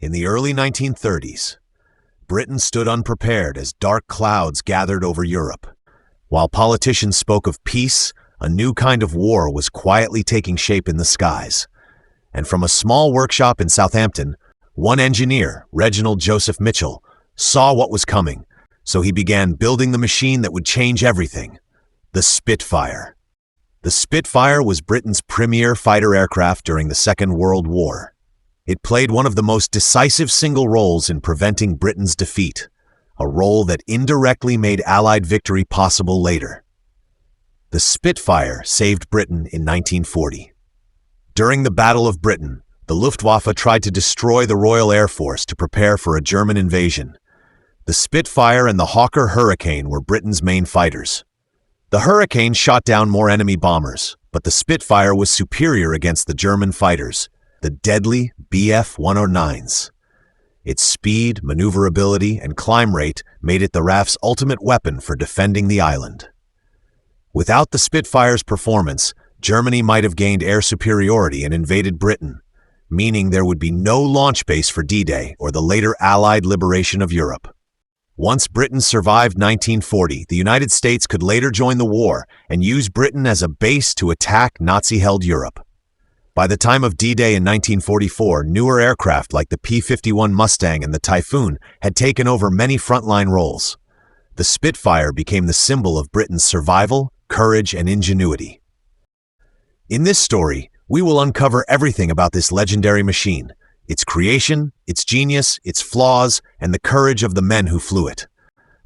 In the early 1930s, Britain stood unprepared as dark clouds gathered over Europe. While politicians spoke of peace, a new kind of war was quietly taking shape in the skies. And from a small workshop in Southampton, one engineer, Reginald Joseph Mitchell, saw what was coming, so he began building the machine that would change everything: the Spitfire. The Spitfire was Britain's premier fighter aircraft during the Second World War. It played one of the most decisive single roles in preventing Britain's defeat, a role that indirectly made Allied victory possible later. The Spitfire saved Britain in 1940. During the Battle of Britain, the Luftwaffe tried to destroy the Royal Air Force to prepare for a German invasion. The Spitfire and the Hawker Hurricane were Britain's main fighters. The Hurricane shot down more enemy bombers, but the Spitfire was superior against the German fighters, the deadly Bf-109s. Its speed, maneuverability, and climb rate made it the RAF's ultimate weapon for defending the island. Without the Spitfire's performance, Germany might have gained air superiority and invaded Britain, meaning there would be no launch base for D-Day or the later Allied liberation of Europe. Once Britain survived 1940, the United States could later join the war and use Britain as a base to attack Nazi-held Europe. By the time of D-Day in 1944, newer aircraft like the P-51 Mustang and the Typhoon had taken over many frontline roles. The Spitfire became the symbol of Britain's survival, courage, and ingenuity. In this story, we will uncover everything about this legendary machine: its creation, its genius, its flaws, and the courage of the men who flew it.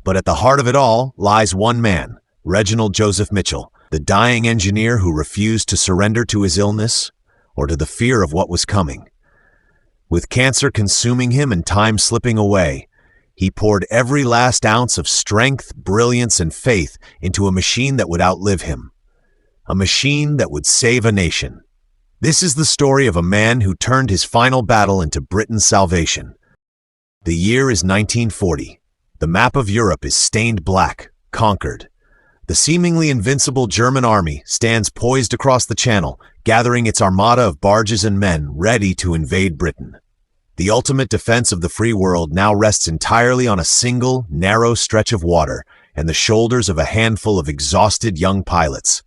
But at the heart of it all lies one man, Reginald Joseph Mitchell, the dying engineer who refused to surrender to his illness or to the fear of what was coming. With cancer consuming him and time slipping away, he poured every last ounce of strength, brilliance, and faith into a machine that would outlive him. A machine that would save a nation. This is the story of a man who turned his final battle into Britain's salvation. The year is 1940. The map of Europe is stained black, conquered. The seemingly invincible German army stands poised across the Channel, gathering its armada of barges and men ready to invade Britain. The ultimate defense of the free world now rests entirely on a single, narrow stretch of water and the shoulders of a handful of exhausted young pilots.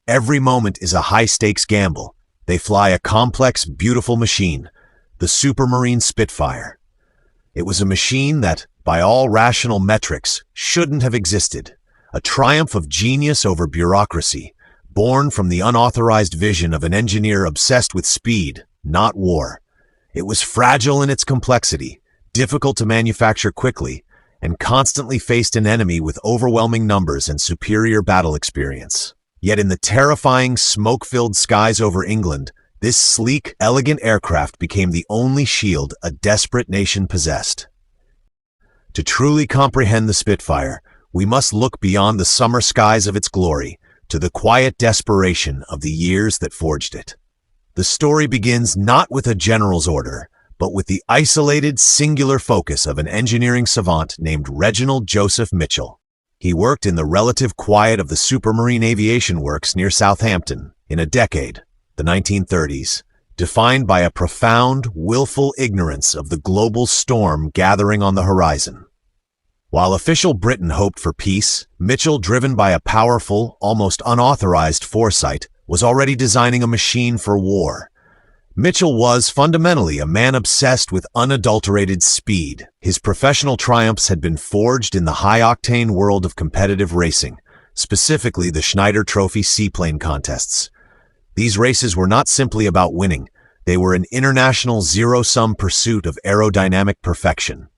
Every moment is a high-stakes gamble. They fly a complex, beautiful machine, the Supermarine Spitfire. It was a machine that, by all rational metrics, shouldn't have existed. A triumph of genius over bureaucracy, born from the unauthorized vision of an engineer obsessed with speed, not war. It was fragile in its complexity, difficult to manufacture quickly, and constantly faced an enemy with overwhelming numbers and superior battle experience. Yet in the terrifying, smoke-filled skies over England, this sleek, elegant aircraft became the only shield a desperate nation possessed. To truly comprehend the Spitfire, we must look beyond the summer skies of its glory to the quiet desperation of the years that forged it. The story begins not with a general's order, but with the isolated, singular focus of an engineering savant named Reginald Joseph Mitchell. He worked in the relative quiet of the Supermarine Aviation Works near Southampton in a decade, the 1930s, defined by a profound, willful ignorance of the global storm gathering on the horizon. While official Britain hoped for peace, Mitchell, driven by a powerful, almost unauthorized foresight, was already designing a machine for war. Mitchell was fundamentally a man obsessed with unadulterated speed. His professional triumphs had been forged in the high-octane world of competitive racing, specifically the Schneider Trophy seaplane contests. These races were not simply about winning. They were an international zero-sum pursuit of aerodynamic perfection.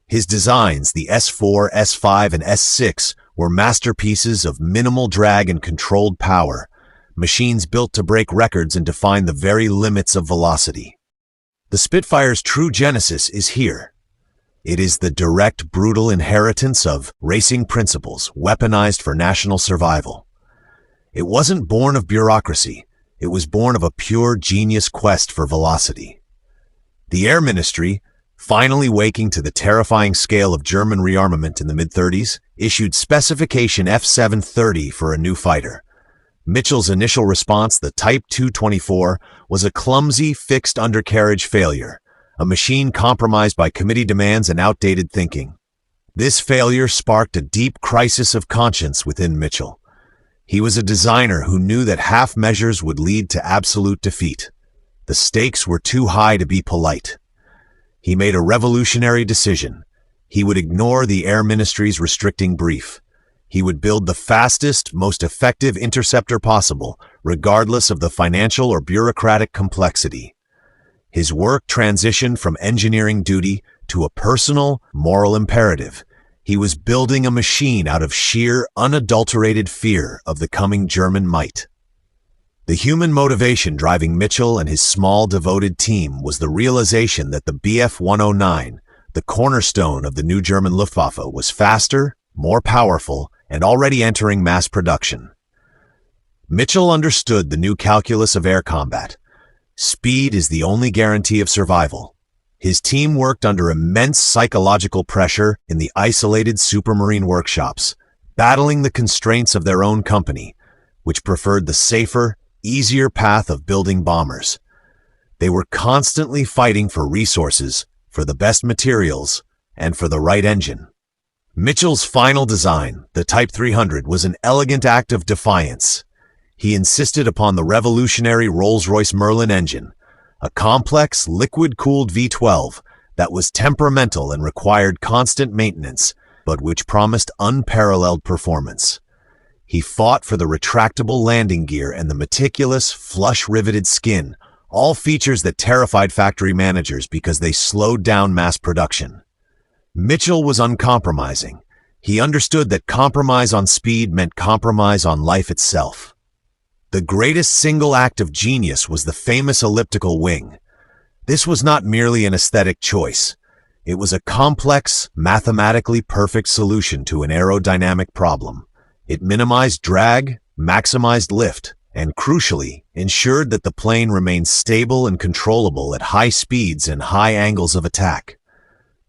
His designs, the S4, S5, and S6, were masterpieces of minimal drag and controlled power, machines built to break records and define the very limits of velocity. The Spitfire's true genesis is here. It is the direct, brutal inheritance of racing principles weaponized for national survival. It wasn't born of bureaucracy. It was born of a pure genius quest for velocity. The Air Ministry, finally waking to the terrifying scale of German rearmament in the mid-30s, issued Specification F730 for a new fighter. Mitchell's initial response, the Type 224, was a clumsy, fixed undercarriage failure, a machine compromised by committee demands and outdated thinking. This failure sparked a deep crisis of conscience within Mitchell. He was a designer who knew that half measures would lead to absolute defeat. The stakes were too high to be polite. He made a revolutionary decision. He would ignore the Air Ministry's restricting brief. He would build the fastest, most effective interceptor possible, regardless of the financial or bureaucratic complexity. His work transitioned from engineering duty to a personal, moral imperative. He was building a machine out of sheer, unadulterated fear of the coming German might. The human motivation driving Mitchell and his small, devoted team was the realization that the Bf-109, the cornerstone of the new German Luftwaffe, was faster, more powerful, and already entering mass production. Mitchell understood the new calculus of air combat. Speed is the only guarantee of survival. His team worked under immense psychological pressure in the isolated Supermarine workshops, battling the constraints of their own company, which preferred the safer, easier path of building bombers. They were constantly fighting for resources, for the best materials, and for the right engine. Mitchell's final design, the Type 300, was an elegant act of defiance. He insisted upon the revolutionary Rolls-Royce Merlin engine, a complex, liquid-cooled V12 that was temperamental and required constant maintenance, but which promised unparalleled performance. He fought for the retractable landing gear and the meticulous, flush-riveted skin, all features that terrified factory managers because they slowed down mass production. Mitchell was uncompromising. He understood that compromise on speed meant compromise on life itself. The greatest single act of genius was the famous elliptical wing. This was not merely an aesthetic choice. It was a complex, mathematically perfect solution to an aerodynamic problem. It minimized drag, maximized lift, and crucially, ensured that the plane remained stable and controllable at high speeds and high angles of attack.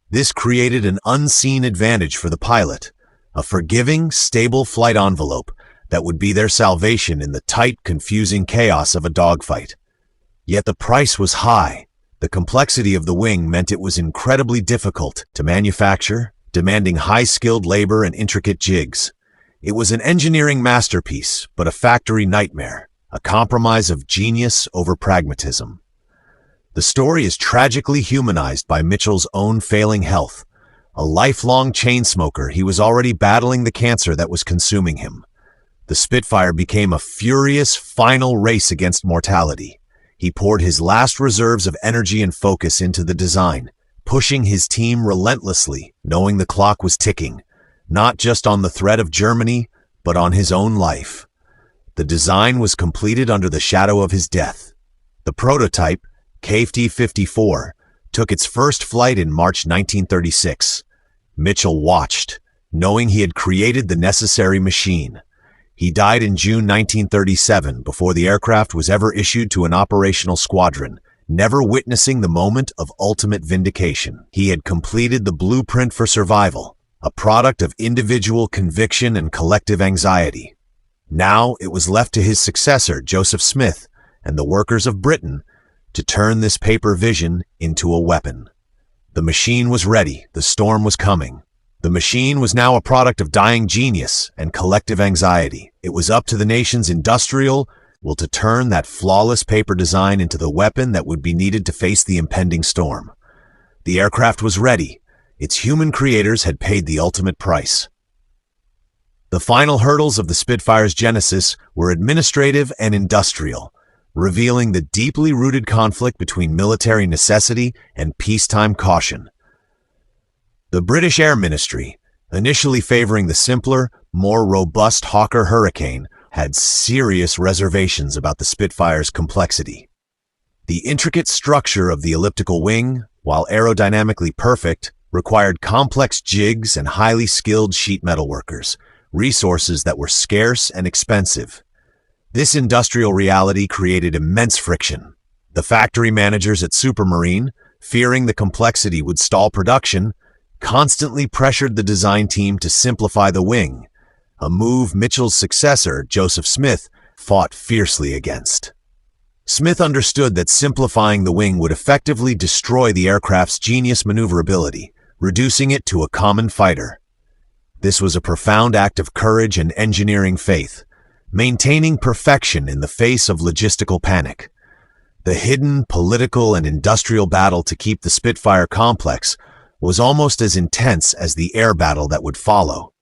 This created an unseen advantage for the pilot, a forgiving, stable flight envelope that would be their salvation in the tight, confusing chaos of a dogfight. Yet the price was high. The complexity of the wing meant it was incredibly difficult to manufacture, demanding high-skilled labor and intricate jigs. It was an engineering masterpiece, but a factory nightmare, a compromise of genius over pragmatism. The story is tragically humanized by Mitchell's own failing health. A lifelong chain smoker, he was already battling the cancer that was consuming him. The Spitfire became a furious, final race against mortality. He poured his last reserves of energy and focus into the design, pushing his team relentlessly, knowing the clock was ticking, not just on the threat of Germany, but on his own life. The design was completed under the shadow of his death. The prototype, KFT-54, took its first flight in March 1936. Mitchell watched, knowing he had created the necessary machine. He died in June 1937 before the aircraft was ever issued to an operational squadron, never witnessing the moment of ultimate vindication. He had completed the blueprint for survival, a product of individual conviction and collective anxiety. Now it was left to his successor, Joseph Smith, and the workers of Britain to turn this paper vision into a weapon. The machine was ready, the storm was coming. The machine was now a product of dying genius and collective anxiety. It was up to the nation's industrial will to turn that flawless paper design into the weapon that would be needed to face the impending storm. The aircraft was ready. Its human creators had paid the ultimate price. The final hurdles of the Spitfire's genesis were administrative and industrial, revealing the deeply rooted conflict between military necessity and peacetime caution. The British Air Ministry, initially favoring the simpler, more robust Hawker Hurricane, had serious reservations about the Spitfire's complexity. The intricate structure of the elliptical wing, while aerodynamically perfect, required complex jigs and highly skilled sheet metal workers, resources that were scarce and expensive. This industrial reality created immense friction. The factory managers at Supermarine, fearing the complexity would stall production, constantly pressured the design team to simplify the wing, a move Mitchell's successor, Joseph Smith, fought fiercely against. Smith understood that simplifying the wing would effectively destroy the aircraft's genius maneuverability, reducing it to a common fighter. This was a profound act of courage and engineering faith, maintaining perfection in the face of logistical panic. The hidden political and industrial battle to keep the Spitfire complex was almost as intense as the air battle that would follow.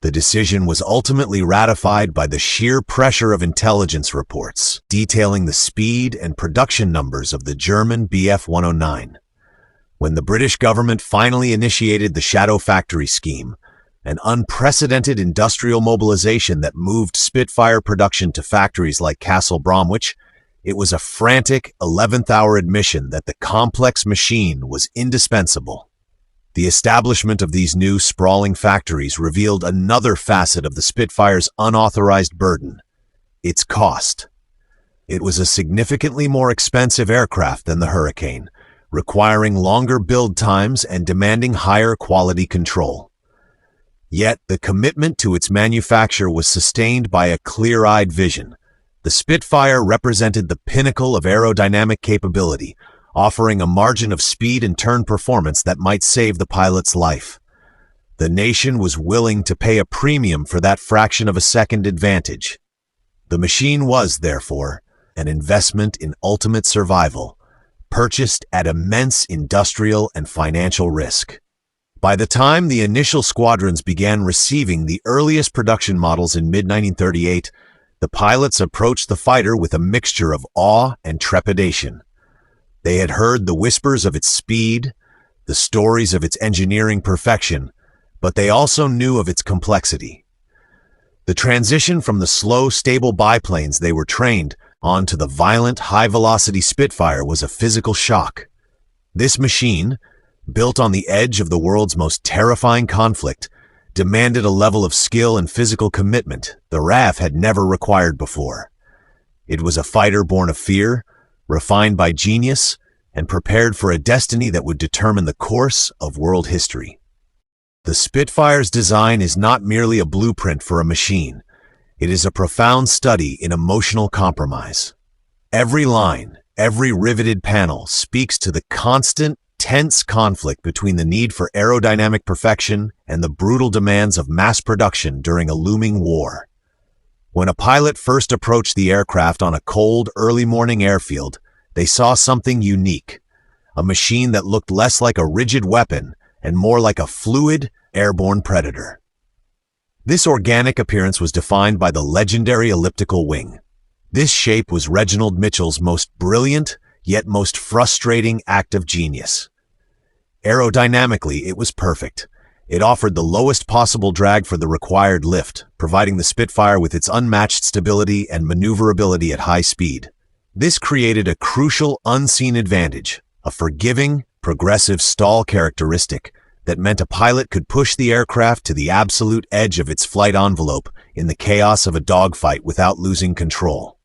The decision was ultimately ratified by the sheer pressure of intelligence reports detailing the speed and production numbers of the German Bf-109. When the British government finally initiated the Shadow Factory scheme, an unprecedented industrial mobilization that moved Spitfire production to factories like Castle Bromwich, it was a frantic 11th-hour admission that the complex machine was indispensable. The establishment of these new sprawling factories revealed another facet of the Spitfire's unauthorized burden: its cost. It was a significantly more expensive aircraft than the Hurricane, requiring longer build times and demanding higher quality control. Yet the commitment to its manufacture was sustained by a clear-eyed vision. The Spitfire represented the pinnacle of aerodynamic capability, offering a margin of speed and turn performance that might save the pilot's life. The nation was willing to pay a premium for that fraction of a second advantage. The machine was, therefore, an investment in ultimate survival, purchased at immense industrial and financial risk. By the time the initial squadrons began receiving the earliest production models in mid-1938, the pilots approached the fighter with a mixture of awe and trepidation. They had heard the whispers of its speed, the stories of its engineering perfection, but they also knew of its complexity. The transition from the slow, stable biplanes they were trained on to the violent, high-velocity Spitfire was a physical shock. This machine, built on the edge of the world's most terrifying conflict, demanded a level of skill and physical commitment the RAF had never required before. It was a fighter born of fear, refined by genius, and prepared for a destiny that would determine the course of world history. The Spitfire's design is not merely a blueprint for a machine. It is a profound study in emotional compromise. Every line, every riveted panel speaks to the constant, tense conflict between the need for aerodynamic perfection and the brutal demands of mass production during a looming war. When a pilot first approached the aircraft on a cold, early morning airfield, they saw something unique, a machine that looked less like a rigid weapon and more like a fluid, airborne predator. This organic appearance was defined by the legendary elliptical wing. This shape was Reginald Mitchell's most brilliant, yet most frustrating act of genius. Aerodynamically, it was perfect. It offered the lowest possible drag for the required lift, providing the Spitfire with its unmatched stability and maneuverability at high speed. This created a crucial unseen advantage, a forgiving, progressive stall characteristic that meant a pilot could push the aircraft to the absolute edge of its flight envelope in the chaos of a dogfight without losing control.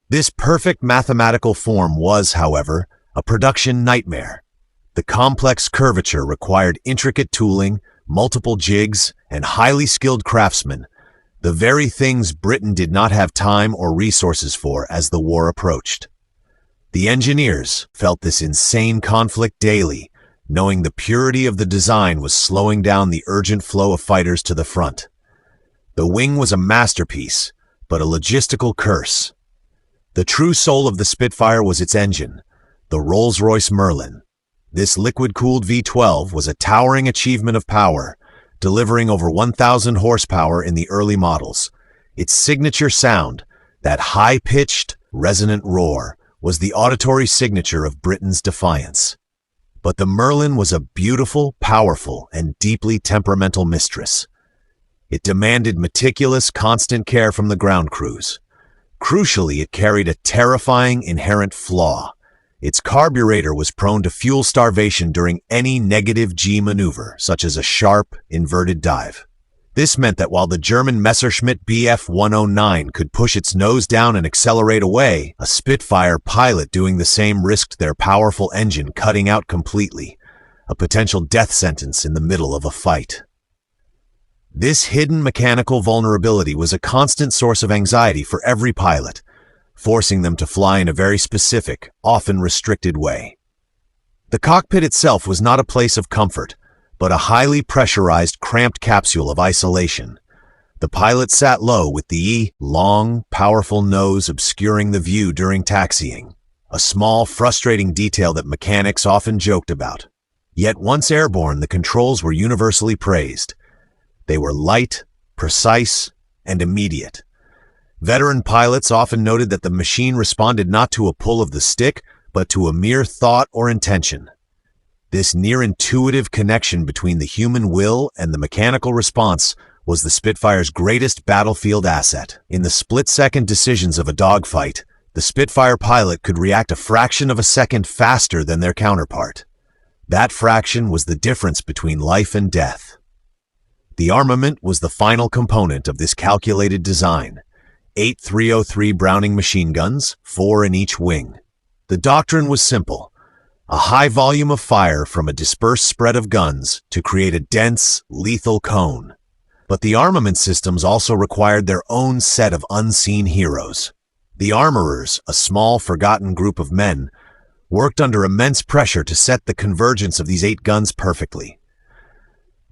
This perfect mathematical form was, however, a production nightmare. The complex curvature required intricate tooling, multiple jigs, and highly skilled craftsmen, the very things Britain did not have time or resources for as the war approached. The engineers felt this insane conflict daily, knowing the purity of the design was slowing down the urgent flow of fighters to the front. The wing was a masterpiece, but a logistical curse. The true soul of the Spitfire was its engine, the Rolls-Royce Merlin. This liquid-cooled V-12 was a towering achievement of power, delivering over 1,000 horsepower in the early models. Its signature sound, that high-pitched, resonant roar, was the auditory signature of Britain's defiance. But the Merlin was a beautiful, powerful, and deeply temperamental mistress. It demanded meticulous, constant care from the ground crews. Crucially, it carried a terrifying inherent flaw. Its carburetor was prone to fuel starvation during any negative G maneuver, such as a sharp, inverted dive. This meant that while the German Messerschmitt Bf-109 could push its nose down and accelerate away, a Spitfire pilot doing the same risked their powerful engine cutting out completely, a potential death sentence in the middle of a fight. This hidden mechanical vulnerability was a constant source of anxiety for every pilot. forcing them to fly in a very specific, often restricted way. The cockpit itself was not a place of comfort, but a highly pressurized, cramped capsule of isolation. The pilot sat low with the long, powerful nose obscuring the view during taxiing, a small, frustrating detail that mechanics often joked about. Yet once airborne, the controls were universally praised. They were light, precise, and immediate. Veteran pilots often noted that the machine responded not to a pull of the stick, but to a mere thought or intention. This near-intuitive connection between the human will and the mechanical response was the Spitfire's greatest battlefield asset. In the split-second decisions of a dogfight, the Spitfire pilot could react a fraction of a second faster than their counterpart. That fraction was the difference between life and death. The armament was the final component of this calculated design. 8 .303 Browning machine guns, 4 in each wing. The doctrine was simple: a high volume of fire from a dispersed spread of guns to create a dense, lethal cone. But the armament systems also required their own set of unseen heroes. The armorers, a small, forgotten group of men, worked under immense pressure to set the convergence of these 8 guns perfectly.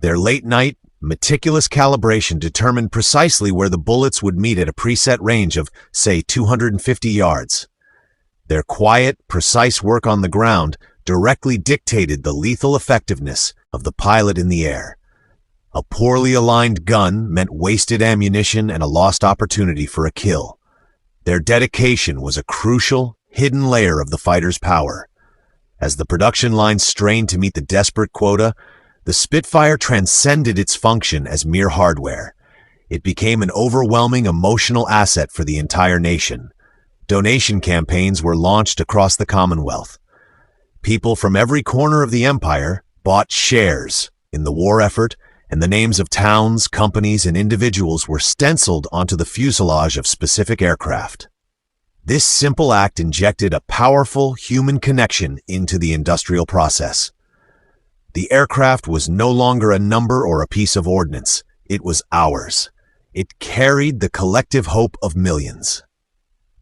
Their late-night, meticulous calibration determined precisely where the bullets would meet at a preset range of, say, 250 yards. Their quiet, precise work on the ground directly dictated the lethal effectiveness of the pilot in the air. A poorly aligned gun meant wasted ammunition and a lost opportunity for a kill. Their dedication was a crucial, hidden layer of the fighter's power. As the production line strained to meet the desperate quota, the Spitfire transcended its function as mere hardware. It became an overwhelming emotional asset for the entire nation. Donation campaigns were launched across the Commonwealth. People from every corner of the empire bought shares in the war effort, and the names of towns, companies, and individuals were stenciled onto the fuselage of specific aircraft. This simple act injected a powerful human connection into the industrial process. The aircraft was no longer a number or a piece of ordnance. It was ours. It carried the collective hope of millions.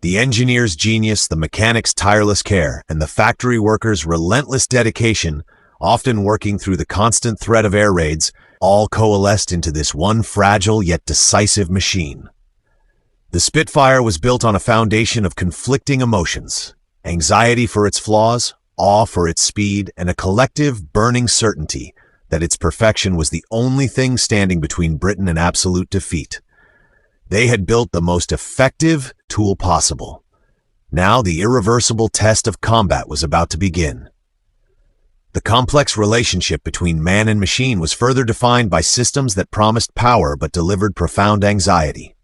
The engineer's genius, the mechanic's tireless care, and the factory workers' relentless dedication, often working through the constant threat of air raids, all coalesced into this one fragile yet decisive machine. The Spitfire was built on a foundation of conflicting emotions: anxiety for its flaws, awe for its speed, and a collective, burning certainty that its perfection was the only thing standing between Britain and absolute defeat. They had built the most effective tool possible. Now the irreversible test of combat was about to begin. The complex relationship between man and machine was further defined by systems that promised power but delivered profound anxiety.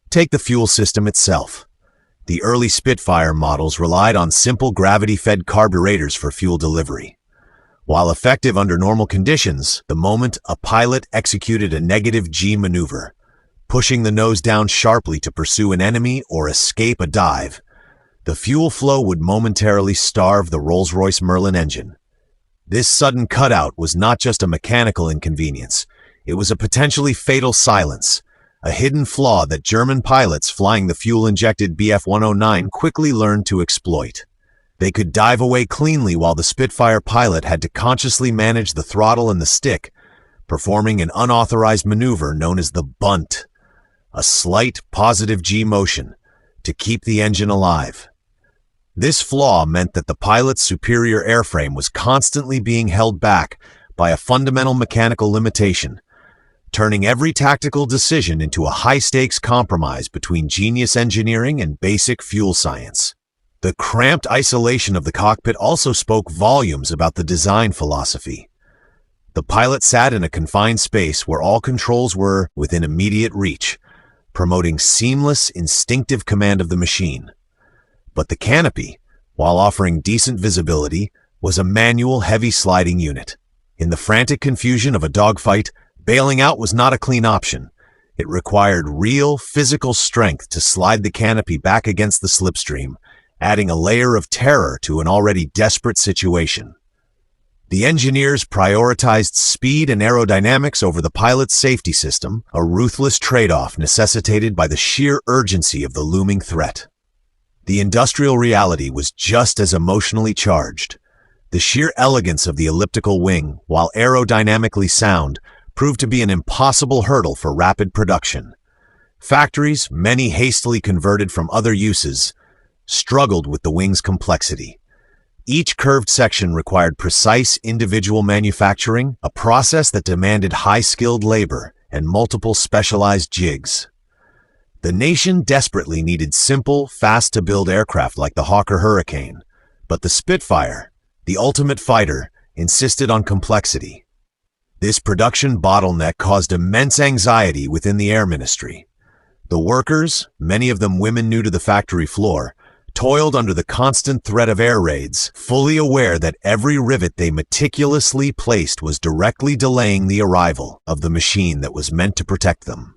Take the fuel system itself. The early Spitfire models relied on simple gravity-fed carburetors for fuel delivery. While effective under normal conditions, the moment a pilot executed a negative G maneuver, pushing the nose down sharply to pursue an enemy or escape a dive, the fuel flow would momentarily starve the Rolls-Royce Merlin engine. This sudden cutout was not just a mechanical inconvenience. It was a potentially fatal silence, a hidden flaw that German pilots flying the fuel-injected Bf-109 quickly learned to exploit. They could dive away cleanly while the Spitfire pilot had to consciously manage the throttle and the stick, performing an unauthorized maneuver known as the bunt, a slight positive G motion to keep the engine alive. This flaw meant that the pilot's superior airframe was constantly being held back by a fundamental mechanical limitation, turning every tactical decision into a high-stakes compromise between genius engineering and basic fuel science. The cramped isolation of the cockpit also spoke volumes about the design philosophy. The pilot sat in a confined space where all controls were within immediate reach, promoting seamless, instinctive command of the machine. But the canopy, while offering decent visibility, was a manual, heavy sliding unit. In the frantic confusion of a dogfight, bailing out was not a clean option. It required real, physical strength to slide the canopy back against the slipstream, adding a layer of terror to an already desperate situation. The engineers prioritized speed and aerodynamics over the pilot's safety system, a ruthless trade-off necessitated by the sheer urgency of the looming threat. The industrial reality was just as emotionally charged. The sheer elegance of the elliptical wing, while aerodynamically sound, proved to be an impossible hurdle for rapid production. Factories, many hastily converted from other uses, struggled with the wing's complexity. Each curved section required precise individual manufacturing, a process that demanded high-skilled labor and multiple specialized jigs. The nation desperately needed simple, fast-to-build aircraft like the Hawker Hurricane, but the Spitfire, the ultimate fighter, insisted on complexity. This production bottleneck caused immense anxiety within the Air Ministry. The workers, many of them women new to the factory floor, toiled under the constant threat of air raids, fully aware that every rivet they meticulously placed was directly delaying the arrival of the machine that was meant to protect them.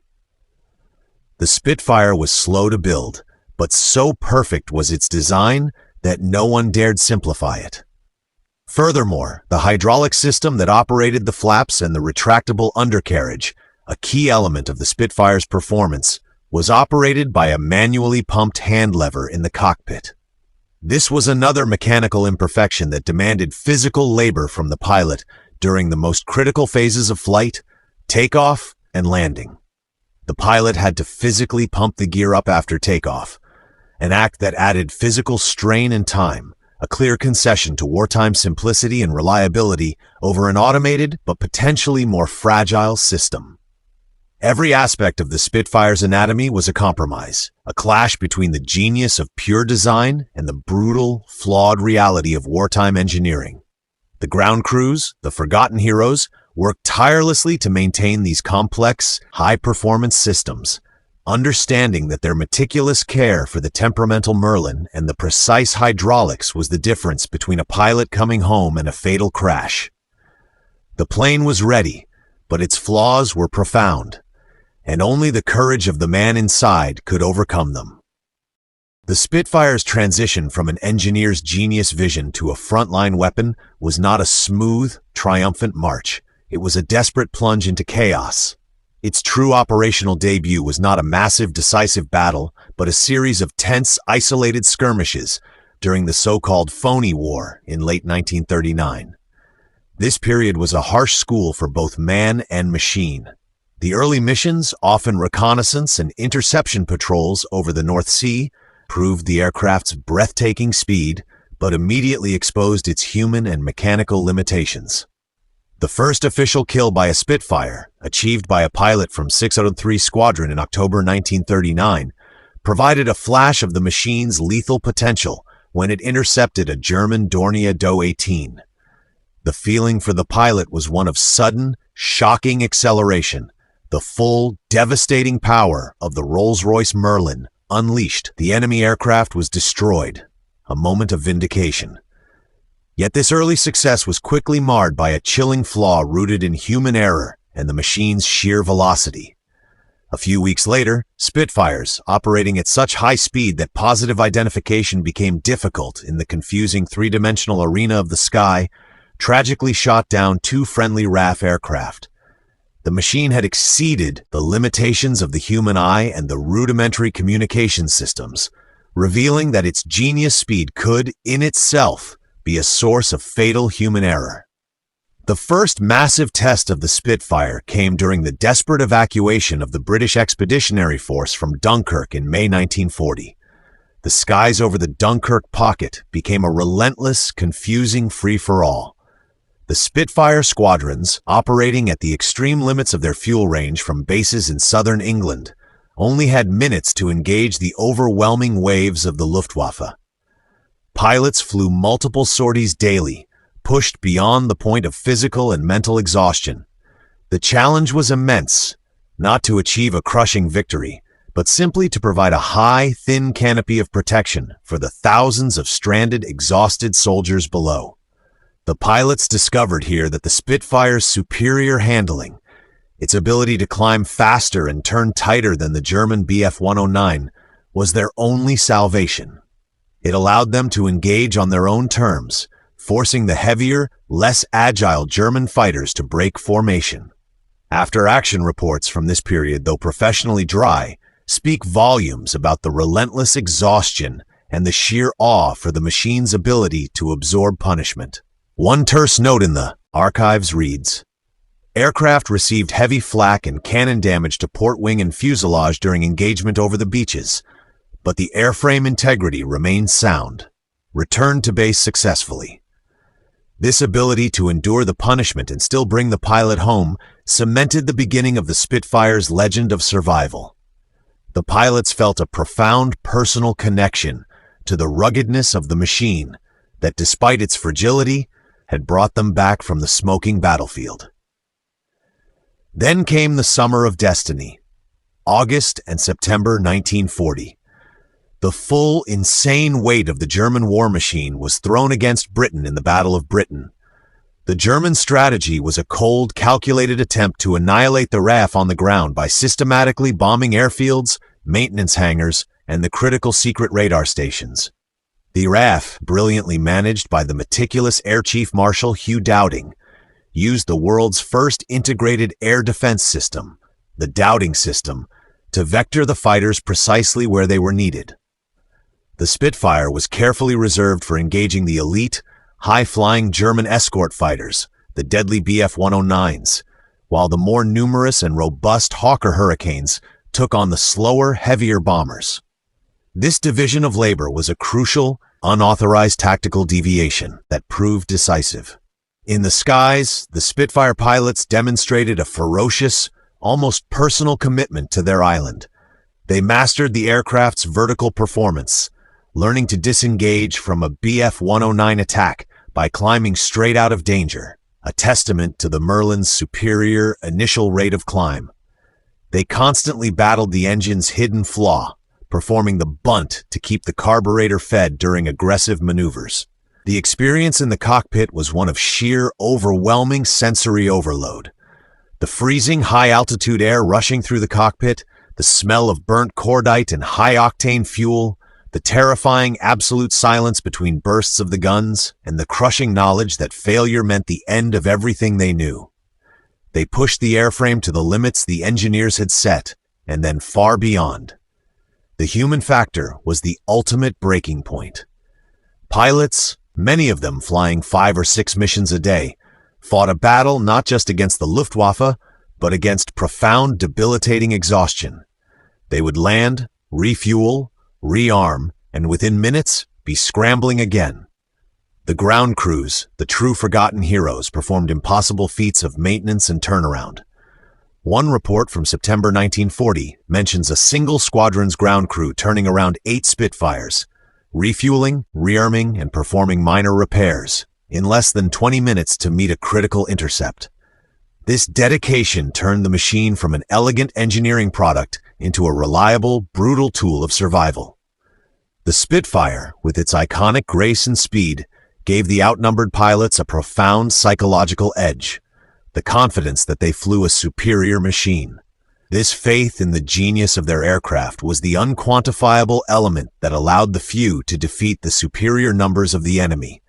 The Spitfire was slow to build, but so perfect was its design that no one dared simplify it. Furthermore, the hydraulic system that operated the flaps and the retractable undercarriage, a key element of the Spitfire's performance, was operated by a manually pumped hand lever in the cockpit. This was another mechanical imperfection that demanded physical labor from the pilot during the most critical phases of flight, takeoff, and landing. The pilot had to physically pump the gear up after takeoff, an act that added physical strain and time, a clear concession to wartime simplicity and reliability over an automated but potentially more fragile system. Every aspect of the Spitfire's anatomy was a compromise, a clash between the genius of pure design and the brutal, flawed reality of wartime engineering. The ground crews, the forgotten heroes, worked tirelessly to maintain these complex, high-performance systems, understanding that their meticulous care for the temperamental Merlin and the precise hydraulics was the difference between a pilot coming home and a fatal crash. The plane was ready, but its flaws were profound, and only the courage of the man inside could overcome them. The Spitfire's transition from an engineer's genius vision to a frontline weapon was not a smooth, triumphant march. It was a desperate plunge into chaos. Its true operational debut was not a massive, decisive battle, but a series of tense, isolated skirmishes during the so-called Phony War in late 1939. This period was a harsh school for both man and machine. The early missions, often reconnaissance and interception patrols over the North Sea, proved the aircraft's breathtaking speed, but immediately exposed its human and mechanical limitations. The first official kill by a Spitfire, achieved by a pilot from 603 Squadron in October 1939, provided a flash of the machine's lethal potential when it intercepted a German Dornier Do 18. The feeling for the pilot was one of sudden, shocking acceleration. The full, devastating power of the Rolls-Royce Merlin unleashed. The enemy aircraft was destroyed. A moment of vindication. Yet this early success was quickly marred by a chilling flaw rooted in human error and the machine's sheer velocity. A few weeks later, Spitfires, operating at such high speed that positive identification became difficult in the confusing three-dimensional arena of the sky, tragically shot down two friendly RAF aircraft. The machine had exceeded the limitations of the human eye and the rudimentary communication systems, revealing that its genius speed could, in itself, be a source of fatal human error. The first massive test of the Spitfire came during the desperate evacuation of the British Expeditionary Force from Dunkirk in May 1940. The skies over the Dunkirk pocket became a relentless, confusing free-for-all. The Spitfire squadrons, operating at the extreme limits of their fuel range from bases in southern England, only had minutes to engage the overwhelming waves of the Luftwaffe. Pilots flew multiple sorties daily, pushed beyond the point of physical and mental exhaustion. The challenge was immense, not to achieve a crushing victory, but simply to provide a high, thin canopy of protection for the thousands of stranded, exhausted soldiers below. The pilots discovered here that the Spitfire's superior handling, its ability to climb faster and turn tighter than the German Bf 109, was their only salvation. It allowed them to engage on their own terms, forcing the heavier, less agile German fighters to break formation. After-action reports from this period, though professionally dry, speak volumes about the relentless exhaustion and the sheer awe for the machine's ability to absorb punishment. One terse note in the archives reads, "Aircraft received heavy flak and cannon damage to port wing and fuselage during engagement over the beaches, but the airframe integrity remained sound. Returned to base successfully." This ability to endure the punishment and still bring the pilot home cemented the beginning of the Spitfire's legend of survival. The pilots felt a profound personal connection to the ruggedness of the machine that, despite its fragility, had brought them back from the smoking battlefield. Then came the summer of destiny, August and September 1940. The full, insane weight of the German war machine was thrown against Britain in the Battle of Britain. The German strategy was a cold, calculated attempt to annihilate the RAF on the ground by systematically bombing airfields, maintenance hangars, and the critical secret radar stations. The RAF, brilliantly managed by the meticulous Air Chief Marshal Hugh Dowding, used the world's first integrated air defense system, the Dowding system, to vector the fighters precisely where they were needed. The Spitfire was carefully reserved for engaging the elite, high-flying German escort fighters, the deadly Bf-109s, while the more numerous and robust Hawker Hurricanes took on the slower, heavier bombers. This division of labor was a crucial, unauthorized tactical deviation that proved decisive. In the skies, the Spitfire pilots demonstrated a ferocious, almost personal commitment to their island. They mastered the aircraft's vertical performance, learning to disengage from a Bf-109 attack by climbing straight out of danger, a testament to the Merlin's superior initial rate of climb. They constantly battled the engine's hidden flaw, performing the bunt to keep the carburetor fed during aggressive maneuvers. The experience in the cockpit was one of sheer, overwhelming sensory overload. The freezing high-altitude air rushing through the cockpit, the smell of burnt cordite and high-octane fuel, the terrifying absolute silence between bursts of the guns, and the crushing knowledge that failure meant the end of everything they knew. They pushed the airframe to the limits the engineers had set, and then far beyond. The human factor was the ultimate breaking point. Pilots, many of them flying 5 or 6 missions a day, fought a battle not just against the Luftwaffe, but against profound, debilitating exhaustion. They would land, refuel, rearm, and within minutes be scrambling again. The ground crews, the true forgotten heroes, performed impossible feats of maintenance and turnaround. One report from September 1940 mentions a single squadron's ground crew turning around 8 Spitfires, refueling, rearming, and performing minor repairs in less than 20 minutes to meet a critical intercept. This dedication turned the machine from an elegant engineering product into a reliable, brutal tool of survival. The Spitfire, with its iconic grace and speed, gave the outnumbered pilots a profound psychological edge, the confidence that they flew a superior machine. This faith in the genius of their aircraft was the unquantifiable element that allowed the few to defeat the superior numbers of the enemy.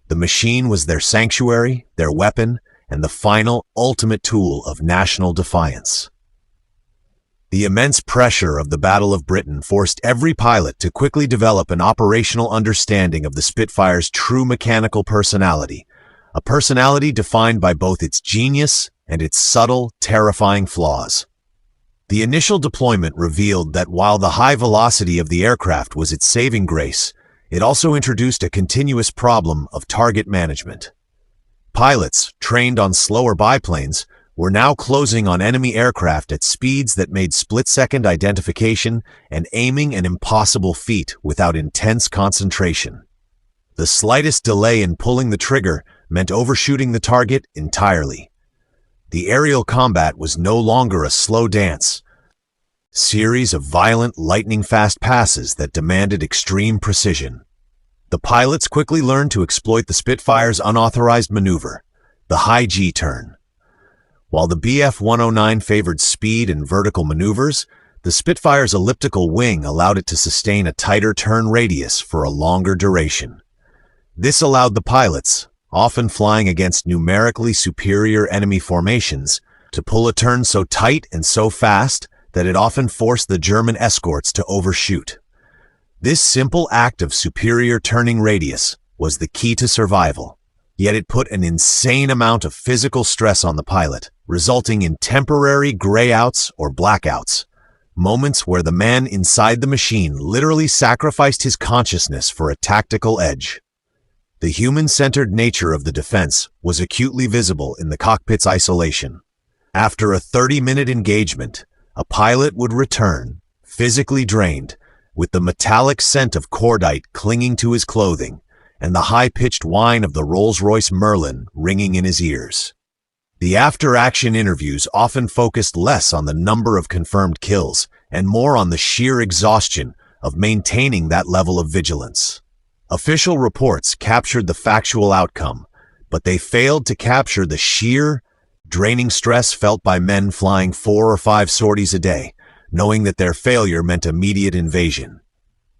The machine was their sanctuary, their weapon, and the final, ultimate tool of national defiance. The immense pressure of the Battle of Britain forced every pilot to quickly develop an operational understanding of the Spitfire's true mechanical personality, a personality defined by both its genius and its subtle, terrifying flaws. The initial deployment revealed that while the high velocity of the aircraft was its saving grace, it also introduced a continuous problem of target management. Pilots, trained on slower biplanes, were now closing on enemy aircraft at speeds that made split-second identification and aiming an impossible feat without intense concentration. The slightest delay in pulling the trigger meant overshooting the target entirely. The aerial combat was no longer a slow dance, series of violent, lightning-fast passes that demanded extreme precision. The pilots quickly learned to exploit the Spitfire's unauthorized maneuver, the high G-turn. While the Bf-109 favored speed and vertical maneuvers, the Spitfire's elliptical wing allowed it to sustain a tighter turn radius for a longer duration. This allowed the pilots, often flying against numerically superior enemy formations, to pull a turn so tight and so fast that it often forced the German escorts to overshoot. This simple act of superior turning radius was the key to survival, yet it put an insane amount of physical stress on the pilot, resulting in temporary grayouts or blackouts, moments where the man inside the machine literally sacrificed his consciousness for a tactical edge. The human-centered nature of the defense was acutely visible in the cockpit's isolation. After a 30-minute engagement, a pilot would return, physically drained, with the metallic scent of cordite clinging to his clothing and the high-pitched whine of the Rolls-Royce Merlin ringing in his ears. The after-action interviews often focused less on the number of confirmed kills and more on the sheer exhaustion of maintaining that level of vigilance. Official reports captured the factual outcome, but they failed to capture the sheer, draining stress felt by men flying 4 or 5 sorties a day, knowing that their failure meant immediate invasion.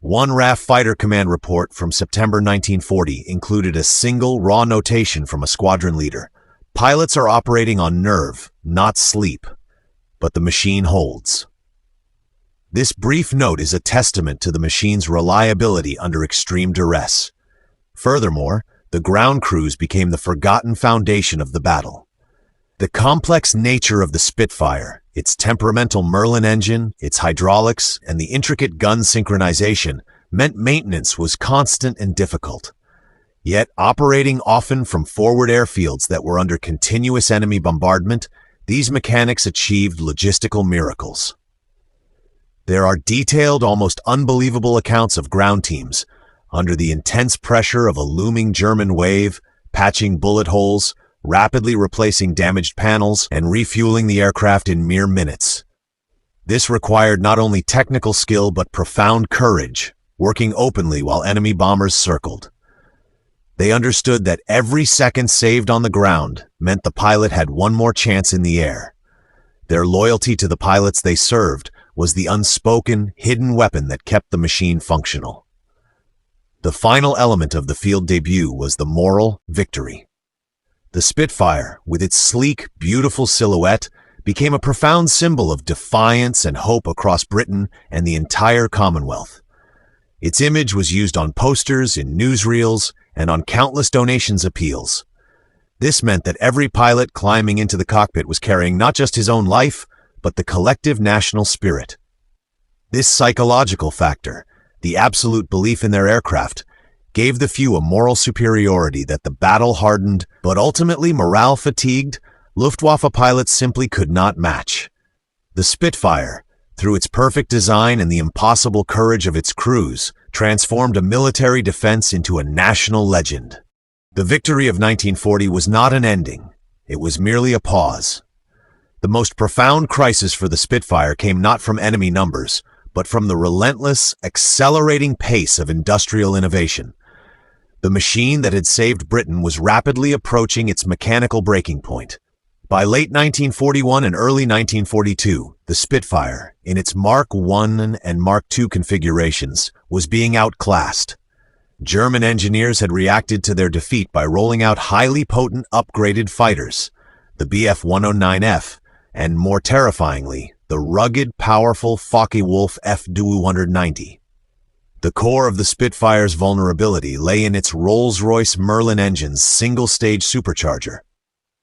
One RAF Fighter Command report from September 1940 included a single raw notation from a squadron leader. Pilots are operating on nerve, not sleep, but the machine holds. This brief note is a testament to the machine's reliability under extreme duress. Furthermore, the ground crews became the forgotten foundation of the battle. The complex nature of the Spitfire, its temperamental Merlin engine, its hydraulics, and the intricate gun synchronization meant maintenance was constant and difficult. Yet, operating often from forward airfields that were under continuous enemy bombardment, these mechanics achieved logistical miracles. There are detailed, almost unbelievable accounts of ground teams, under the intense pressure of a looming German wave, patching bullet holes, rapidly replacing damaged panels, and refueling the aircraft in mere minutes. This required not only technical skill but profound courage, working openly while enemy bombers circled. They understood that every second saved on the ground meant the pilot had one more chance in the air. Their loyalty to the pilots they served was the unspoken, hidden weapon that kept the machine functional. The final element of the field debut was the moral victory. The Spitfire, with its sleek, beautiful silhouette, became a profound symbol of defiance and hope across Britain and the entire Commonwealth. Its image was used on posters, in newsreels, and on countless donations appeals. This meant that every pilot climbing into the cockpit was carrying not just his own life, but the collective national spirit. This psychological factor, the absolute belief in their aircraft, gave the few a moral superiority that the battle-hardened, but ultimately morale-fatigued, Luftwaffe pilots simply could not match. The Spitfire, through its perfect design and the impossible courage of its crews, transformed a military defense into a national legend. The victory of 1940 was not an ending. It was merely a pause. The most profound crisis for the Spitfire came not from enemy numbers, but from the relentless, accelerating pace of industrial innovation. The machine that had saved Britain was rapidly approaching its mechanical breaking point. By late 1941 and early 1942, the Spitfire, in its Mark I and Mark II configurations, was being outclassed. German engineers had reacted to their defeat by rolling out highly potent upgraded fighters, the Bf-109F, and more terrifyingly, the rugged, powerful Focke-Wulf F-290. The core of the Spitfire's vulnerability lay in its Rolls-Royce Merlin engine's single-stage supercharger.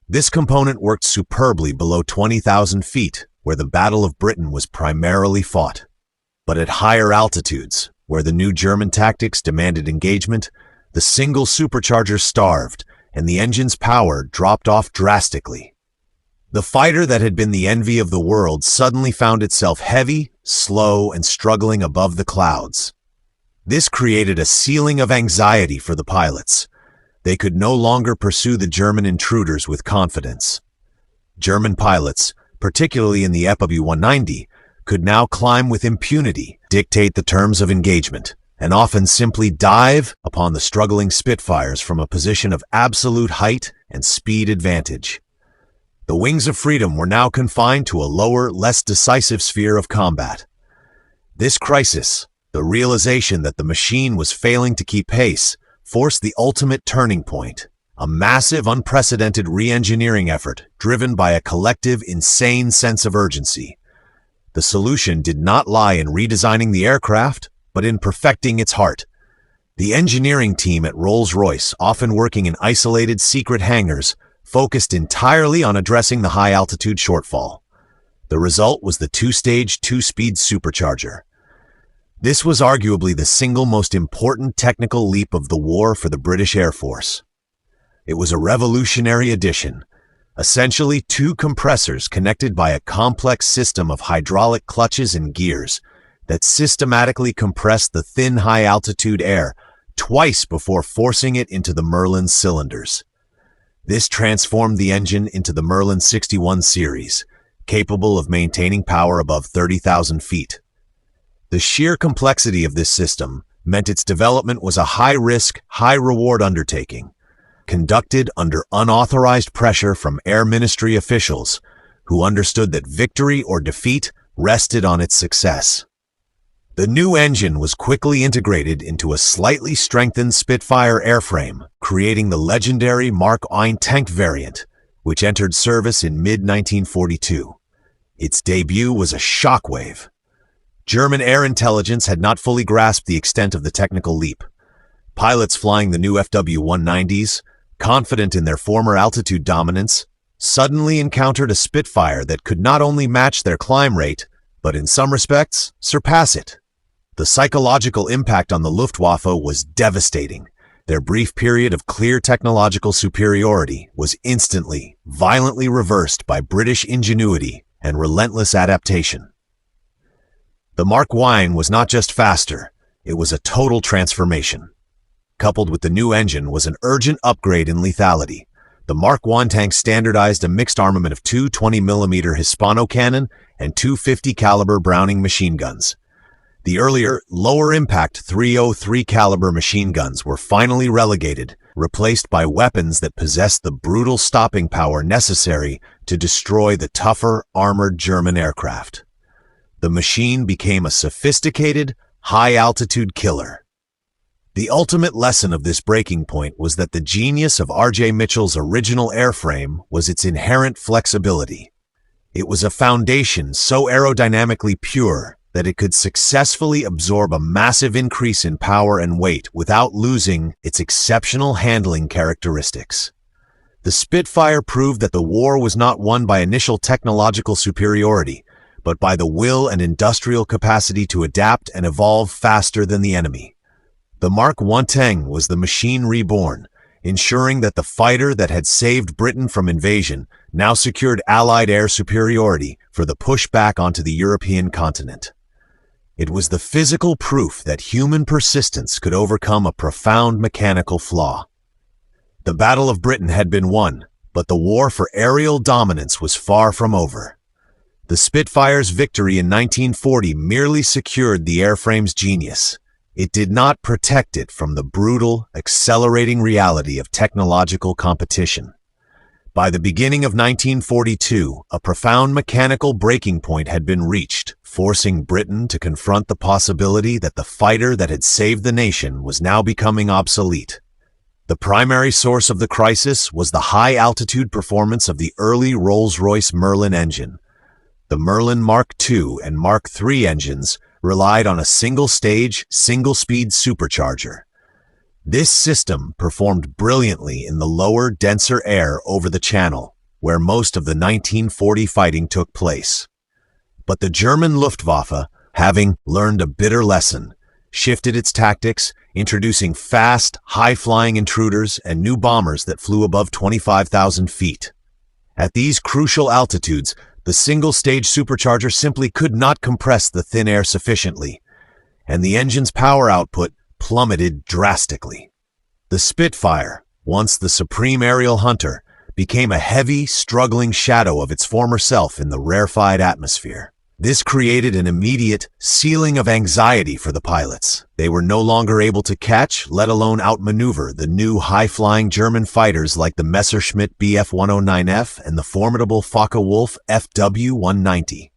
This component worked superbly below 20,000 feet, where the Battle of Britain was primarily fought. But at higher altitudes, where the new German tactics demanded engagement, the single supercharger starved, and the engine's power dropped off drastically. The fighter that had been the envy of the world suddenly found itself heavy, slow, and struggling above the clouds. This created a ceiling of anxiety for the pilots. They could no longer pursue the German intruders with confidence. German pilots, particularly in the EPW-190, could now climb with impunity, dictate the terms of engagement, and often simply dive upon the struggling Spitfires from a position of absolute height and speed advantage. The wings of freedom were now confined to a lower, less decisive sphere of combat. This crisis, the realization that the machine was failing to keep pace, forced the ultimate turning point, a massive, unprecedented re-engineering effort driven by a collective, insane sense of urgency. The solution did not lie in redesigning the aircraft, but but in perfecting its heart. The engineering team at Rolls-Royce, often working in isolated secret hangars, focused entirely on addressing the high-altitude shortfall. The result was the two-stage, two-speed supercharger. This was arguably the single most important technical leap of the war for the British Air Force. It was a revolutionary addition, essentially two compressors connected by a complex system of hydraulic clutches and gears that systematically compressed the thin high-altitude air twice before forcing it into the Merlin cylinders. This transformed the engine into the Merlin 61 series, capable of maintaining power above 30,000 feet. The sheer complexity of this system meant its development was a high-risk, high-reward undertaking, conducted under unauthorized pressure from Air Ministry officials who understood that victory or defeat rested on its success. The new engine was quickly integrated into a slightly strengthened Spitfire airframe, creating the legendary Mark I tank variant, which entered service in mid-1942. Its debut was a shockwave. German air intelligence had not fully grasped the extent of the technical leap. Pilots flying the new FW-190s, confident in their former altitude dominance, suddenly encountered a Spitfire that could not only match their climb rate, but in some respects, surpass it. The psychological impact on the Luftwaffe was devastating. Their brief period of clear technological superiority was instantly, violently reversed by British ingenuity and relentless adaptation. The Mark I was not just faster, it was a total transformation. Coupled with the new engine was an urgent upgrade in lethality. The Mark I tank standardized a mixed armament of two 20mm Hispano cannon and two 50 caliber Browning machine guns. The earlier, lower-impact .303 caliber machine guns were finally relegated, replaced by weapons that possessed the brutal stopping power necessary to destroy the tougher, armored German aircraft. The machine became a sophisticated, high-altitude killer. The ultimate lesson of this breaking point was that the genius of R.J. Mitchell's original airframe was its inherent flexibility. It was a foundation so aerodynamically pure that it could successfully absorb a massive increase in power and weight without losing its exceptional handling characteristics. The Spitfire proved that the war was not won by initial technological superiority, but by the will and industrial capacity to adapt and evolve faster than the enemy. The Mark I tank was the machine reborn, ensuring that the fighter that had saved Britain from invasion now secured Allied air superiority for the pushback onto the European continent. It was the physical proof that human persistence could overcome a profound mechanical flaw. The Battle of Britain had been won, but the war for aerial dominance was far from over. The Spitfire's victory in 1940 merely secured the airframe's genius. It did not protect it from the brutal, accelerating reality of technological competition. By the beginning of 1942, a profound mechanical breaking point had been reached, forcing Britain to confront the possibility that the fighter that had saved the nation was now becoming obsolete. The primary source of the crisis was the high-altitude performance of the early Rolls-Royce Merlin engine. The Merlin Mark II and Mark III engines relied on a single-stage, single-speed supercharger. This system performed brilliantly in the lower, denser air over the Channel, where most of the 1940 fighting took place. But the German Luftwaffe, having learned a bitter lesson, shifted its tactics, introducing fast, high-flying intruders and new bombers that flew above 25,000 feet. At these crucial altitudes, the single-stage supercharger simply could not compress the thin air sufficiently, and the engine's power output plummeted drastically. The Spitfire, once the supreme aerial hunter, became a heavy, struggling shadow of its former self in the rarefied atmosphere. This created an immediate ceiling of anxiety for the pilots. They were no longer able to catch, let alone outmaneuver, the new high-flying German fighters like the Messerschmitt Bf-109F and the formidable Focke-Wulf FW-190.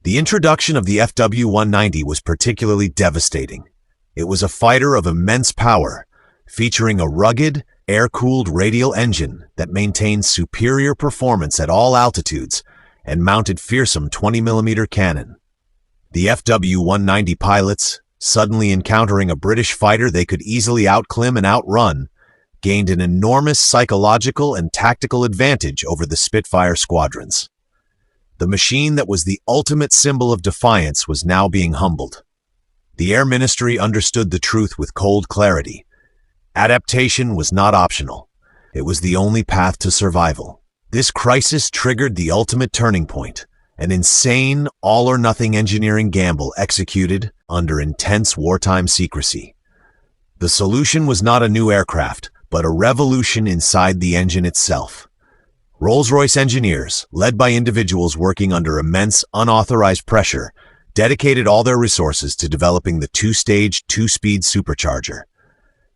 The introduction of the FW-190 was particularly devastating. It was a fighter of immense power, featuring a rugged, air-cooled radial engine that maintained superior performance at all altitudes and mounted fearsome 20mm cannon. The FW-190 pilots, suddenly encountering a British fighter they could easily outclimb and outrun, gained an enormous psychological and tactical advantage over the Spitfire squadrons. The machine that was the ultimate symbol of defiance was now being humbled. The Air Ministry understood the truth with cold clarity. Adaptation was not optional. It was the only path to survival. This crisis triggered the ultimate turning point, an insane, all-or-nothing engineering gamble executed under intense wartime secrecy. The solution was not a new aircraft, but a revolution inside the engine itself. Rolls-Royce engineers, led by individuals working under immense, unauthorized pressure, dedicated all their resources to developing the two-stage, two-speed supercharger.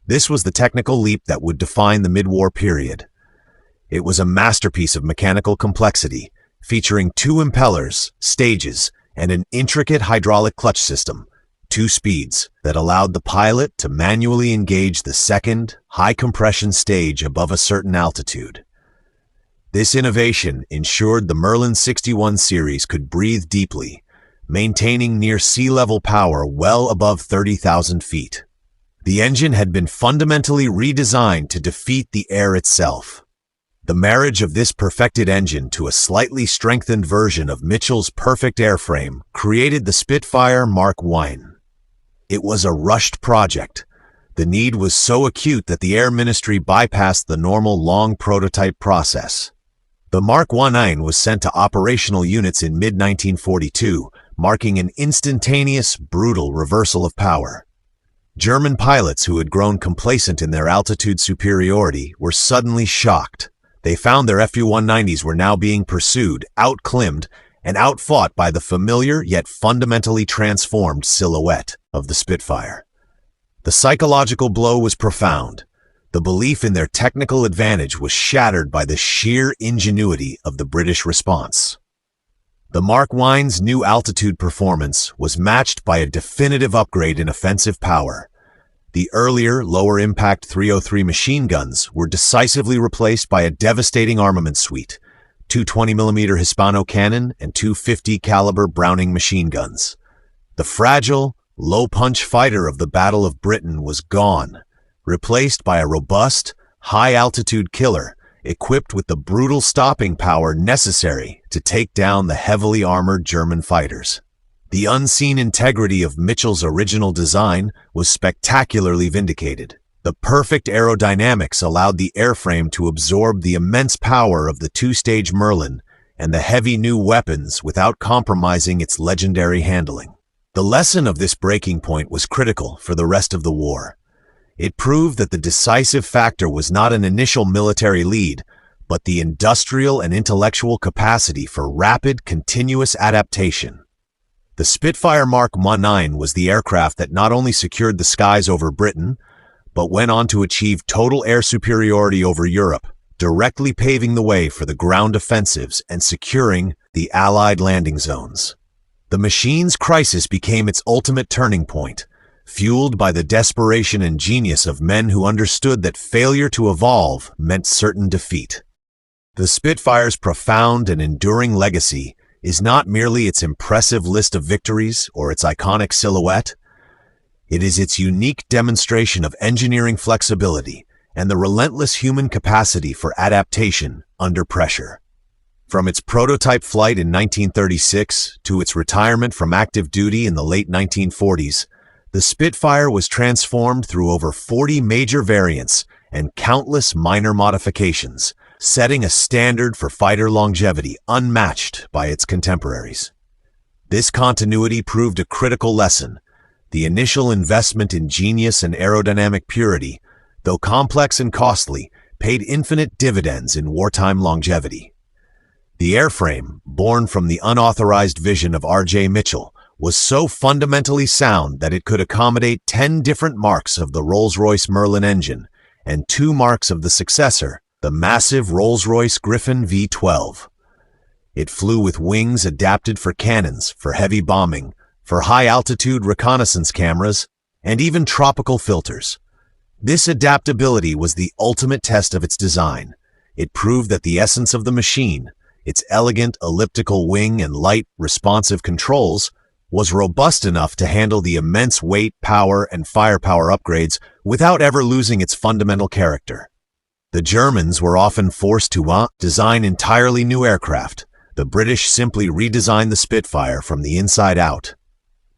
This was the technical leap that would define the mid-war period. It was a masterpiece of mechanical complexity, featuring two impellers, stages, and an intricate hydraulic clutch system, 2 speeds, that allowed the pilot to manually engage the second, high-compression stage above a certain altitude. This innovation ensured the Merlin 61 series could breathe deeply, maintaining near sea-level power well above 30,000 feet. The engine had been fundamentally redesigned to defeat the air itself. The marriage of this perfected engine to a slightly strengthened version of Mitchell's perfect airframe created the Spitfire Mark I. It was a rushed project. The need was so acute that the Air Ministry bypassed the normal long prototype process. The Mark I was sent to operational units in mid-1942, marking an instantaneous, brutal reversal of power. German pilots who had grown complacent in their altitude superiority were suddenly shocked. They found their Fu-190s were now being pursued, outclimbed, and outfought by the familiar yet fundamentally transformed silhouette of the Spitfire. The psychological blow was profound. The belief in their technical advantage was shattered by the sheer ingenuity of the British response. The Mark I's new altitude performance was matched by a definitive upgrade in offensive power. The earlier, lower-impact 303 machine guns were decisively replaced by a devastating armament suite, 2 20mm Hispano cannon and 2 50-caliber Browning machine guns. The fragile, low-punch fighter of the Battle of Britain was gone, replaced by a robust, high-altitude killer equipped with the brutal stopping power necessary to take down the heavily armored German fighters. The unseen integrity of Mitchell's original design was spectacularly vindicated. The perfect aerodynamics allowed the airframe to absorb the immense power of the two-stage Merlin and the heavy new weapons without compromising its legendary handling. The lesson of this breaking point was critical for the rest of the war. It proved that the decisive factor was not an initial military lead, but the industrial and intellectual capacity for rapid, continuous adaptation. The Spitfire Mark I was the aircraft that not only secured the skies over Britain, but went on to achieve total air superiority over Europe, directly paving the way for the ground offensives and securing the Allied landing zones. The machine's crisis became its ultimate turning point, fueled by the desperation and genius of men who understood that failure to evolve meant certain defeat. The Spitfire's profound and enduring legacy is not merely its impressive list of victories or its iconic silhouette. It is its unique demonstration of engineering flexibility and the relentless human capacity for adaptation under pressure. From its prototype flight in 1936 to its retirement from active duty in the late 1940s, the Spitfire was transformed through over 40 major variants and countless minor modifications, setting a standard for fighter longevity unmatched by its contemporaries. This continuity proved a critical lesson. The initial investment in genius and aerodynamic purity, though complex and costly, paid infinite dividends in wartime longevity. The airframe, born from the unauthorized vision of R.J. Mitchell, was so fundamentally sound that it could accommodate 10 different marks of the Rolls-Royce Merlin engine and 2 marks of the successor, the massive Rolls-Royce Griffon V12. It flew with wings adapted for cannons, for heavy bombing, for high-altitude reconnaissance cameras, and even tropical filters. This adaptability was the ultimate test of its design. It proved that the essence of the machine, its elegant elliptical wing and light, responsive controls, was robust enough to handle the immense weight, power, and firepower upgrades without ever losing its fundamental character. The Germans were often forced to design entirely new aircraft. The British simply redesigned the Spitfire from the inside out.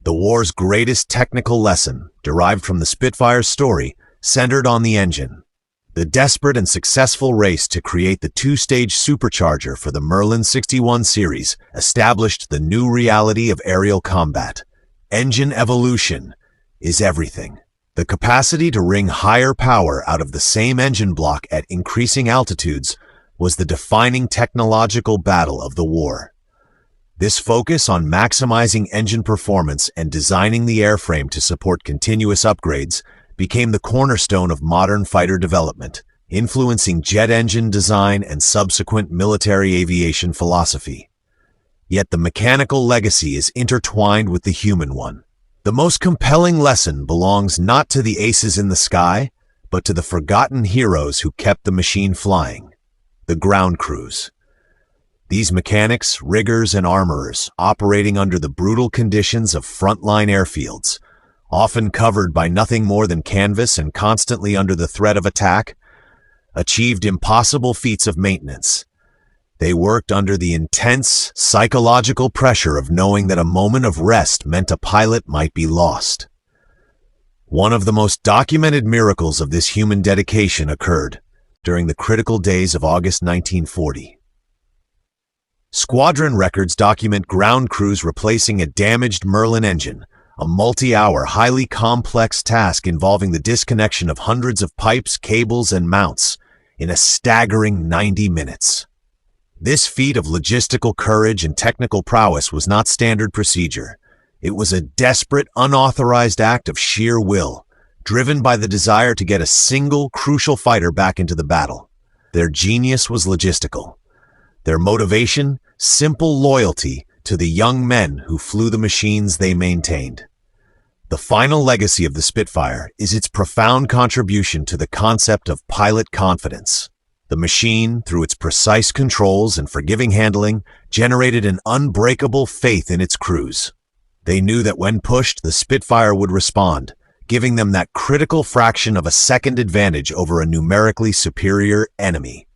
The war's greatest technical lesson, derived from the Spitfire's story, centered on the engine. The desperate and successful race to create the two-stage supercharger for the Merlin 61 series established the new reality of aerial combat. Engine evolution is everything. The capacity to wring higher power out of the same engine block at increasing altitudes was the defining technological battle of the war. This focus on maximizing engine performance and designing the airframe to support continuous upgrades became the cornerstone of modern fighter development, influencing jet engine design and subsequent military aviation philosophy. Yet the mechanical legacy is intertwined with the human one. The most compelling lesson belongs not to the aces in the sky, but to the forgotten heroes who kept the machine flying, the ground crews. These mechanics, riggers, and armorers, operating under the brutal conditions of frontline airfields, often covered by nothing more than canvas and constantly under the threat of attack, achieved impossible feats of maintenance. They worked under the intense psychological pressure of knowing that a moment of rest meant a pilot might be lost. One of the most documented miracles of this human dedication occurred during the critical days of August 1940. Squadron records document ground crews replacing a damaged Merlin engine, a multi-hour, highly complex task involving the disconnection of hundreds of pipes, cables, and mounts in a staggering 90 minutes. This feat of logistical courage and technical prowess was not standard procedure. It was a desperate, unauthorized act of sheer will, driven by the desire to get a single, crucial fighter back into the battle. Their genius was logistical. Their motivation, simple loyalty to the young men who flew the machines they maintained. The final legacy of the Spitfire is its profound contribution to the concept of pilot confidence. The machine, through its precise controls and forgiving handling, generated an unbreakable faith in its crews. They knew that when pushed, the Spitfire would respond, giving them that critical fraction of a second advantage over a numerically superior enemy.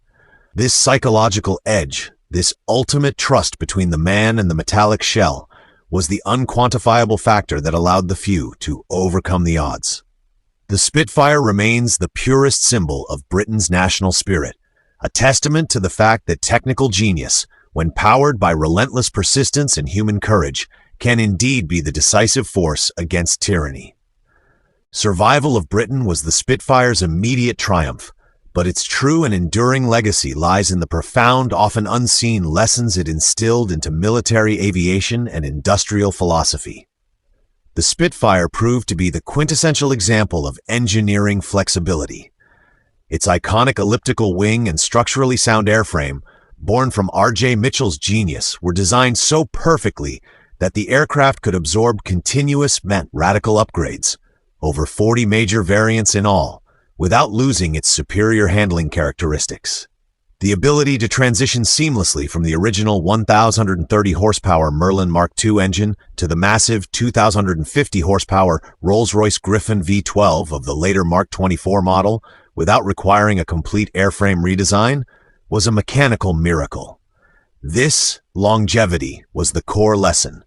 This psychological edge, this ultimate trust between the man and the metallic shell, was the unquantifiable factor that allowed the few to overcome the odds. The Spitfire remains the purest symbol of Britain's national spirit, a testament to the fact that technical genius, when powered by relentless persistence and human courage, can indeed be the decisive force against tyranny. Survival of Britain was the Spitfire's immediate triumph, but its true and enduring legacy lies in the profound, often unseen lessons it instilled into military aviation and industrial philosophy. The Spitfire proved to be the quintessential example of engineering flexibility. Its iconic elliptical wing and structurally sound airframe, born from R.J. Mitchell's genius, were designed so perfectly that the aircraft could absorb continuous, radical upgrades, over 40 major variants in all, without losing its superior handling characteristics. The ability to transition seamlessly from the original 1,030 horsepower Merlin Mark II engine to the massive 2,050 horsepower Rolls-Royce Griffon V12 of the later Mark 24 model, without requiring a complete airframe redesign, was a mechanical miracle. This longevity was the core lesson.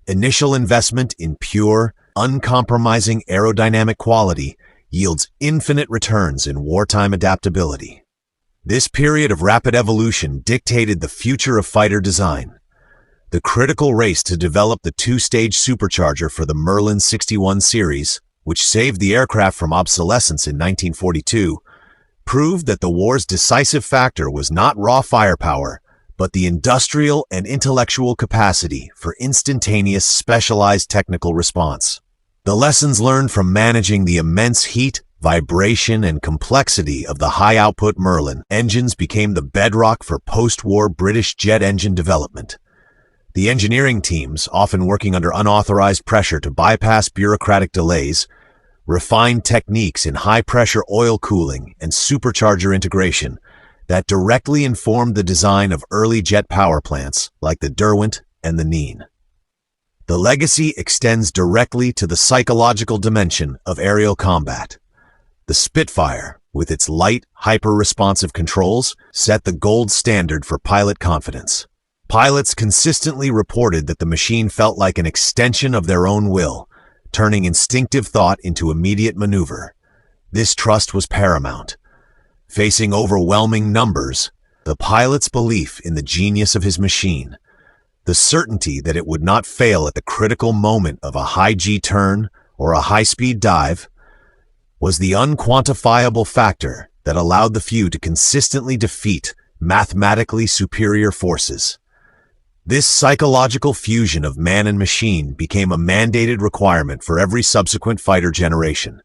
Initial investment in pure, uncompromising aerodynamic quality yields infinite returns in wartime adaptability. This period of rapid evolution dictated the future of fighter design. The critical race to develop the two-stage supercharger for the Merlin 61 series, which saved the aircraft from obsolescence in 1942, proved that the war's decisive factor was not raw firepower, but the industrial and intellectual capacity for instantaneous specialized technical response. The lessons learned from managing the immense heat, vibration, and complexity of the high-output Merlin engines became the bedrock for post-war British jet engine development. The engineering teams, often working under unauthorized pressure to bypass bureaucratic delays, refined techniques in high-pressure oil cooling and supercharger integration that directly informed the design of early jet power plants like the Derwent and the Nene. The legacy extends directly to the psychological dimension of aerial combat. The Spitfire, with its light, hyper-responsive controls, set the gold standard for pilot confidence. Pilots consistently reported that the machine felt like an extension of their own will, turning instinctive thought into immediate maneuver. This trust was paramount. Facing overwhelming numbers, the pilot's belief in the genius of his machine, the certainty that it would not fail at the critical moment of a high-G turn or a high-speed dive, was the unquantifiable factor that allowed the few to consistently defeat mathematically superior forces. This psychological fusion of man and machine became a mandated requirement for every subsequent fighter generation.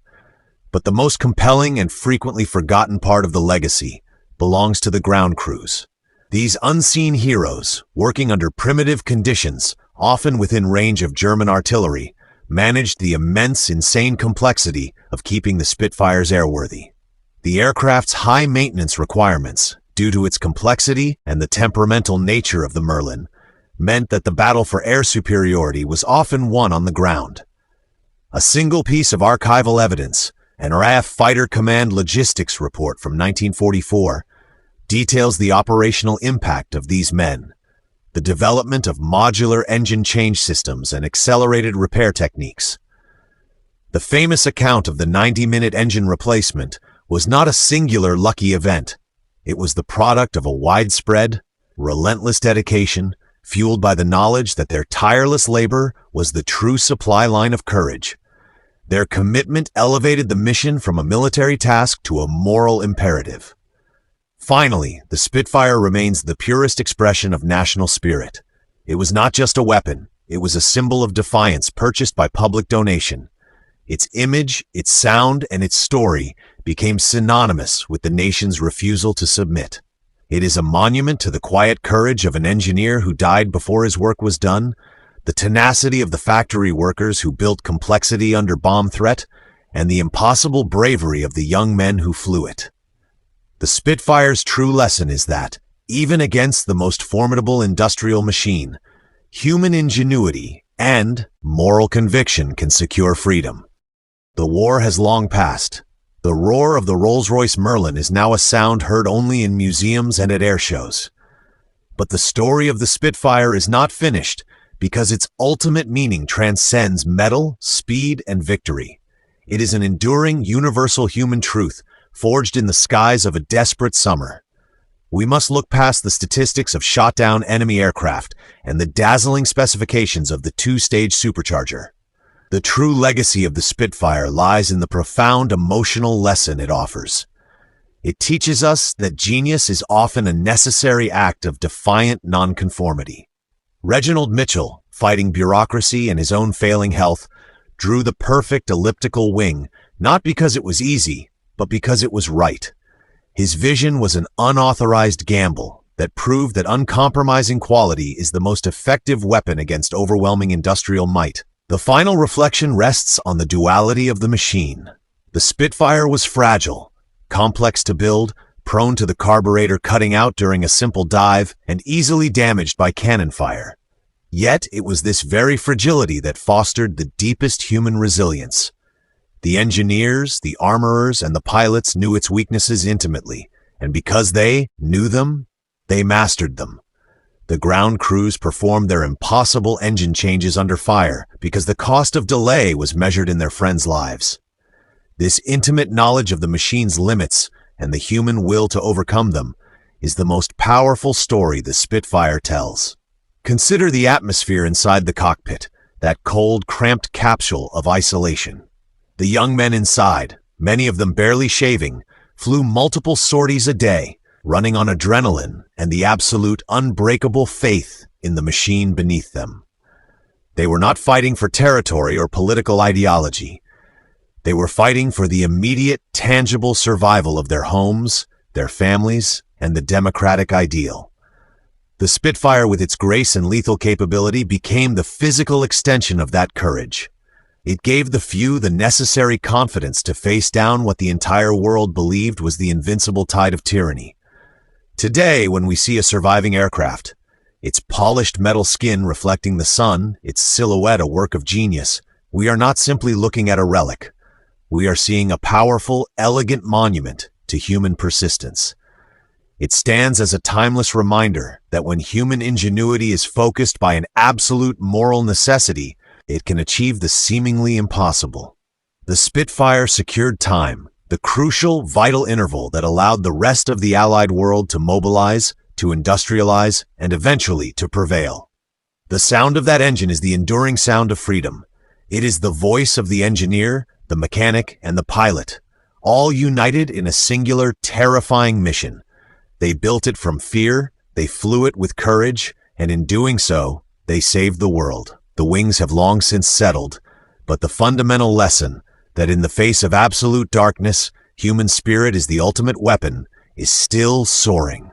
But the most compelling and frequently forgotten part of the legacy belongs to the ground crews. These unseen heroes, working under primitive conditions, often within range of German artillery, managed the immense, insane complexity of keeping the Spitfires airworthy. The aircraft's high maintenance requirements, due to its complexity and the temperamental nature of the Merlin, meant that the battle for air superiority was often won on the ground. A single piece of archival evidence, an RAF Fighter Command Logistics Report from 1944, details the operational impact of these men, the development of modular engine change systems and accelerated repair techniques. The famous account of the 90-minute engine replacement was not a singular lucky event. It was the product of a widespread, relentless dedication, fueled by the knowledge that their tireless labor was the true supply line of courage. Their commitment elevated the mission from a military task to a moral imperative. Finally, the Spitfire remains the purest expression of national spirit. It was not just a weapon, it was a symbol of defiance purchased by public donation. Its image, its sound, and its story became synonymous with the nation's refusal to submit. It is a monument to the quiet courage of an engineer who died before his work was done, the tenacity of the factory workers who built complexity under bomb threat, and the impossible bravery of the young men who flew it. The Spitfire's true lesson is that, even against the most formidable industrial machine, human ingenuity and moral conviction can secure freedom. The war has long passed. The roar of the Rolls-Royce Merlin is now a sound heard only in museums and at air shows. But the story of the Spitfire is not finished because its ultimate meaning transcends metal, speed, and victory. It is an enduring, universal human truth forged in the skies of a desperate summer. We must look past the statistics of shot-down enemy aircraft and the dazzling specifications of the two-stage supercharger. The true legacy of the Spitfire lies in the profound emotional lesson it offers. It teaches us that genius is often a necessary act of defiant nonconformity. Reginald Mitchell, fighting bureaucracy and his own failing health, drew the perfect elliptical wing, not because it was easy, but because it was right. His vision was an unauthorized gamble that proved that uncompromising quality is the most effective weapon against overwhelming industrial might. The final reflection rests on the duality of the machine. The Spitfire was fragile, complex to build, prone to the carburetor cutting out during a simple dive, and easily damaged by cannon fire. Yet it was this very fragility that fostered the deepest human resilience. The engineers, the armorers, and the pilots knew its weaknesses intimately, and because they knew them, they mastered them. The ground crews performed their impossible engine changes under fire because the cost of delay was measured in their friends' lives. This intimate knowledge of the machine's limits and the human will to overcome them is the most powerful story the Spitfire tells. Consider the atmosphere inside the cockpit, that cold, cramped capsule of isolation. The young men inside, many of them barely shaving, flew multiple sorties a day, running on adrenaline and the absolute unbreakable faith in the machine beneath them. They were not fighting for territory or political ideology. They were fighting for the immediate, tangible survival of their homes, their families, and the democratic ideal. The Spitfire, with its grace and lethal capability, became the physical extension of that courage. It gave the few the necessary confidence to face down what the entire world believed was the invincible tide of tyranny. Today, when we see a surviving aircraft, its polished metal skin reflecting the sun, its silhouette a work of genius. We are not simply looking at a relic. We are seeing a powerful, elegant monument to human persistence. It stands as a timeless reminder that when human ingenuity is focused by an absolute moral necessity, it can achieve the seemingly impossible. The Spitfire secured time, the crucial, vital interval that allowed the rest of the Allied world to mobilize, to industrialize, and eventually to prevail. The sound of that engine is the enduring sound of freedom. It is the voice of the engineer, the mechanic, and the pilot, all united in a singular, terrifying mission. They built it from fear, they flew it with courage, and in doing so, they saved the world. The wings have long since settled, but the fundamental lesson that in the face of absolute darkness, human spirit is the ultimate weapon is still soaring.